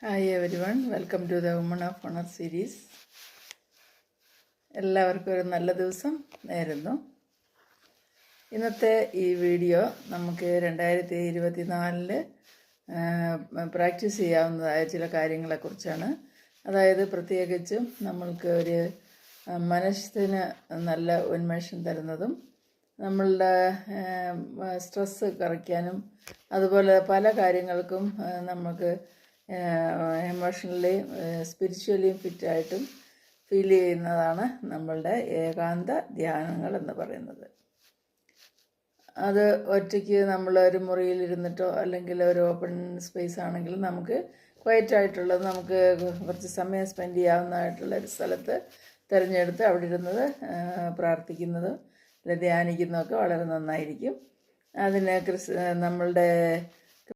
Hi everyone, welcome to the woman of honour series. എല്ലാവർക്കും ഒരു നല്ല ദിവസം നേരുന്നു. ഇന്നത്തെ ഈ വീഡിയോ നമുക്ക് 2024 പ്രാക്ടീസ് ചെയ്യാവുന്നതായ ചില കാര്യങ്ങളെക്കുറിച്ചാണ്. അതായത് പ്രത്യേകിച്ചും നമ്മൾക്ക് ഒരു മനസ്സിന് നല്ല ഉന്മേഷം തരുന്നതും നമ്മളുടെ സ്ട്രെസ്സ് കുറയ്ക്കാനും അതുപോലെ പല കാര്യങ്ങൾക്കും നമുക്ക് എമോഷണലിയും സ്പിരിച്വലിയും ഫിറ്റായിട്ടും ഫീൽ ചെയ്യുന്നതാണ് നമ്മളുടെ ഏകാന്ത ധ്യാനങ്ങൾ എന്ന് പറയുന്നത്. അത് ഒറ്റയ്ക്ക് നമ്മളൊരു മുറിയിലിരുന്നിട്ടോ അല്ലെങ്കിൽ ഒരു ഓപ്പൺ സ്പേസ് ആണെങ്കിൽ നമുക്ക് ക്വയറ്റായിട്ടുള്ളത് നമുക്ക് കുറച്ച് സമയം സ്പെൻഡ് ചെയ്യാവുന്നതായിട്ടുള്ള ഒരു സ്ഥലത്ത് തിരഞ്ഞെടുത്ത് അവിടെ ഇരുന്നത് പ്രാർത്ഥിക്കുന്നതും ധ്യാനിക്കുന്നതൊക്കെ വളരെ നന്നായിരിക്കും. അതിന് നമ്മളുടെ